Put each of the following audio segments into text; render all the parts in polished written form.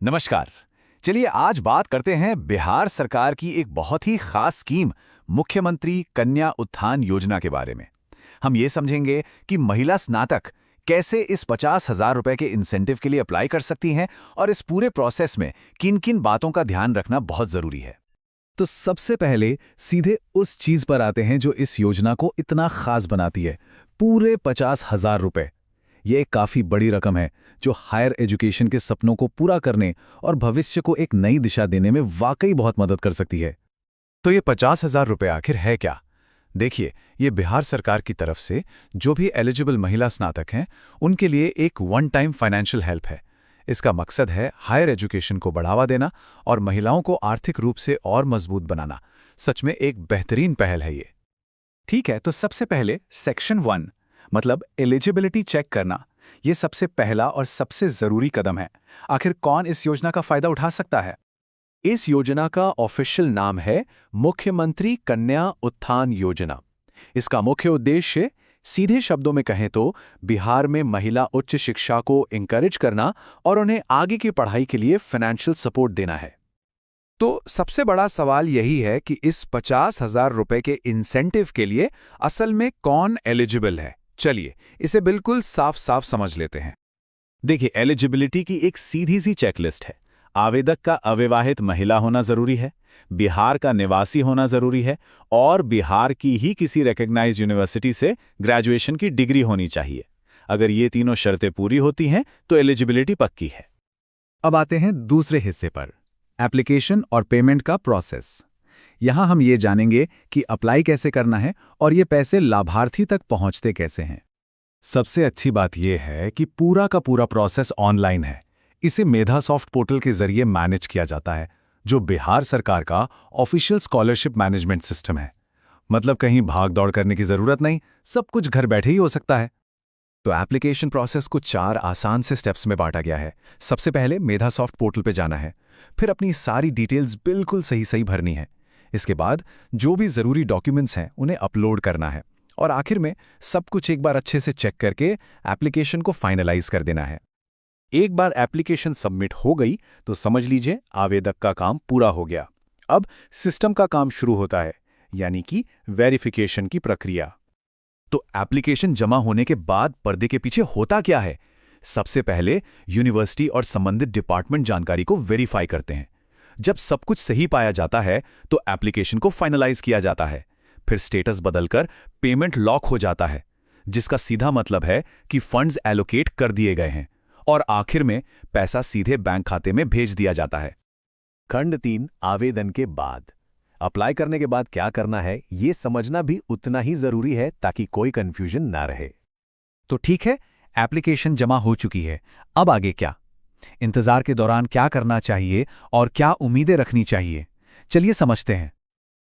नमस्कार। चलिए आज बात करते हैं बिहार सरकार की एक बहुत ही खास स्कीम मुख्यमंत्री कन्या उत्थान योजना के बारे में। हम ये समझेंगे कि महिला स्नातक कैसे इस 50,000 रुपए के इंसेंटिव के लिए अप्लाई कर सकती हैं और इस पूरे प्रोसेस में किन किन बातों का ध्यान रखना बहुत जरूरी है। तो सबसे पहले सीधे उस चीज पर आते हैं जो इस योजना को इतना खास बनाती है, पूरे 50,000 रुपए। ये एक काफी बड़ी रकम है जो हायर एजुकेशन के सपनों को पूरा करने और भविष्य को एक नई दिशा देने में वाकई बहुत मदद कर सकती है। तो ये 50,000 रुपए आखिर है क्या? देखिए, ये बिहार सरकार की तरफ से जो भी एलिजिबल महिला स्नातक हैं उनके लिए एक वन टाइम फाइनेंशियल हेल्प है। इसका मकसद है हायर एजुकेशन को बढ़ावा देना और महिलाओं को आर्थिक रूप से और मजबूत बनाना। सच में एक बेहतरीन पहल है ये। ठीक है, तो सबसे पहले सेक्शन 1 मतलब एलिजिबिलिटी चेक करना, ये सबसे पहला और सबसे जरूरी कदम है। आखिर कौन इस योजना का फायदा उठा सकता है? इस योजना का ऑफिशियल नाम है मुख्यमंत्री कन्या उत्थान योजना। इसका मुख्य उद्देश्य, सीधे शब्दों में कहें तो, बिहार में महिला उच्च शिक्षा को इंकरेज करना और उन्हें आगे की पढ़ाई के लिए फाइनेंशियल सपोर्ट देना है। तो सबसे बड़ा सवाल यही है कि इस 50,000 रुपए के इंसेंटिव के लिए असल में कौन एलिजिबल है। चलिए इसे बिल्कुल साफ साफ समझ लेते हैं। देखिए, एलिजिबिलिटी की एक सीधी सी चेकलिस्ट है। आवेदक का अविवाहित महिला होना जरूरी है, बिहार का निवासी होना जरूरी है और बिहार की ही किसी रिकॉग्नाइज्ड यूनिवर्सिटी से ग्रेजुएशन की डिग्री होनी चाहिए। अगर ये तीनों शर्तें पूरी होती हैं तो एलिजिबिलिटी पक्की है। अब आते हैं दूसरे हिस्से पर, एप्लीकेशन और पेमेंट का प्रोसेस। यहां हम ये जानेंगे कि अप्लाई कैसे करना है और ये पैसे लाभार्थी तक पहुंचते कैसे हैं। सबसे अच्छी बात यह है कि पूरा का पूरा प्रोसेस ऑनलाइन है। इसे मेधासॉफ्ट पोर्टल के जरिए मैनेज किया जाता है, जो बिहार सरकार का ऑफिशियल स्कॉलरशिप मैनेजमेंट सिस्टम है। मतलब कहीं भाग दौड़ करने की जरूरत नहीं, सब कुछ घर बैठे ही हो सकता है। तो एप्लीकेशन प्रोसेस को 4 आसान से स्टेप्स में बांटा गया है। सबसे पहले मेधासॉफ्ट पोर्टल पे जाना है, फिर अपनी सारी डिटेल्स बिल्कुल सही भरनी है। इसके बाद जो भी जरूरी डॉक्यूमेंट्स हैं उन्हें अपलोड करना है और आखिर में सब कुछ एक बार अच्छे से चेक करके एप्लीकेशन को फाइनलाइज कर देना है। एक बार एप्लीकेशन सबमिट हो गई तो समझ लीजिए आवेदक का काम पूरा हो गया। अब सिस्टम का काम शुरू होता है, यानी कि वेरिफिकेशन की प्रक्रिया। तो एप्लीकेशन जमा होने के बाद पर्दे के पीछे होता क्या है? सबसे पहले यूनिवर्सिटी और संबंधित डिपार्टमेंट जानकारी को वेरीफाई करते हैं। जब सब कुछ सही पाया जाता है तो एप्लीकेशन को फाइनलाइज किया जाता है। फिर स्टेटस बदलकर पेमेंट लॉक हो जाता है, जिसका सीधा मतलब है कि फंड्स एलोकेट कर दिए गए हैं और आखिर में पैसा सीधे बैंक खाते में भेज दिया जाता है। खंड 3, आवेदन के बाद। अप्लाई करने के बाद क्या करना है ये समझना भी उतना ही जरूरी है ताकि कोई कंफ्यूजन ना रहे। तो ठीक है, एप्लीकेशन जमा हो चुकी है, अब आगे क्या? इंतजार के दौरान क्या करना चाहिए और क्या उम्मीदें रखनी चाहिए, चलिए समझते हैं।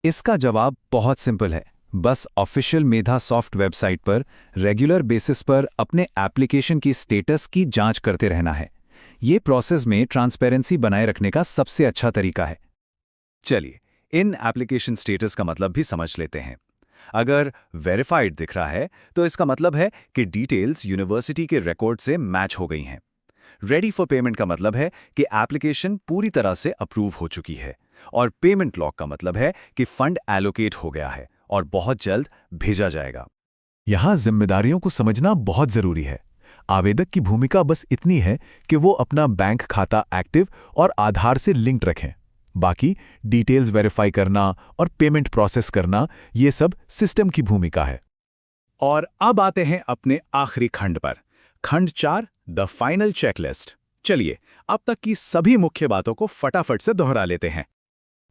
इसका जवाब बहुत सिंपल है। बस ऑफिशियल मेधासॉफ्ट वेबसाइट पर रेगुलर बेसिस पर अपने एप्लीकेशन की स्टेटस की जांच करते रहना है। ये प्रोसेस में ट्रांसपेरेंसी बनाए रखने का सबसे अच्छा तरीका है। चलिए इन एप्लीकेशन स्टेटस का मतलब भी समझ लेते हैं। अगर वेरीफाइड दिख रहा है तो इसका मतलब है कि डिटेल्स यूनिवर्सिटी के रिकॉर्ड से मैच हो गई हैं। रेडी फॉर पेमेंट का मतलब है कि एप्लीकेशन पूरी तरह से अप्रूव हो चुकी है और पेमेंट लॉक का मतलब है कि फंड एलोकेट हो गया है और बहुत जल्द भेजा जाएगा। यहां जिम्मेदारियों को समझना बहुत जरूरी है। आवेदक की भूमिका बस इतनी है कि वो अपना बैंक खाता एक्टिव और आधार से लिंक्ड रखें। बाकी डिटेल्स वेरीफाई करना और पेमेंट प्रोसेस करना, ये सब सिस्टम की भूमिका है। और अब आते हैं अपने आखिरी खंड पर, खंड 4, द फाइनल चेकलिस्ट। चलिए अब तक की सभी मुख्य बातों को फटाफट से दोहरा लेते हैं।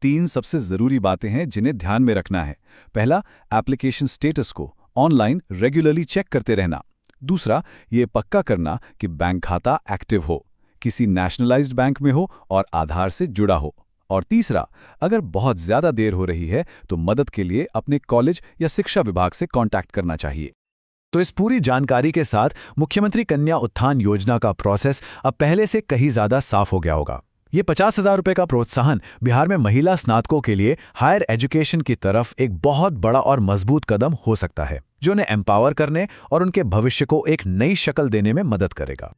3 सबसे जरूरी बातें हैं जिन्हें ध्यान में रखना है। पहला, एप्लीकेशन स्टेटस को ऑनलाइन रेगुलरली चेक करते रहना। दूसरा, ये पक्का करना कि बैंक खाता एक्टिव हो, किसी नेशनलाइज्ड बैंक में हो और आधार से जुड़ा हो। और तीसरा, अगर बहुत ज्यादा देर हो रही है तो मदद के लिए अपने कॉलेज या शिक्षा विभाग से कांटेक्ट करना चाहिए। तो इस पूरी जानकारी के साथ मुख्यमंत्री कन्या उत्थान योजना का प्रोसेस अब पहले से कहीं ज्यादा साफ हो गया होगा। ये 50,000 रुपए का प्रोत्साहन बिहार में महिला स्नातकों के लिए हायर एजुकेशन की तरफ एक बहुत बड़ा और मजबूत कदम हो सकता है, जो उन्हें एम्पावर करने और उनके भविष्य को एक नई शक्ल देने में मदद करेगा।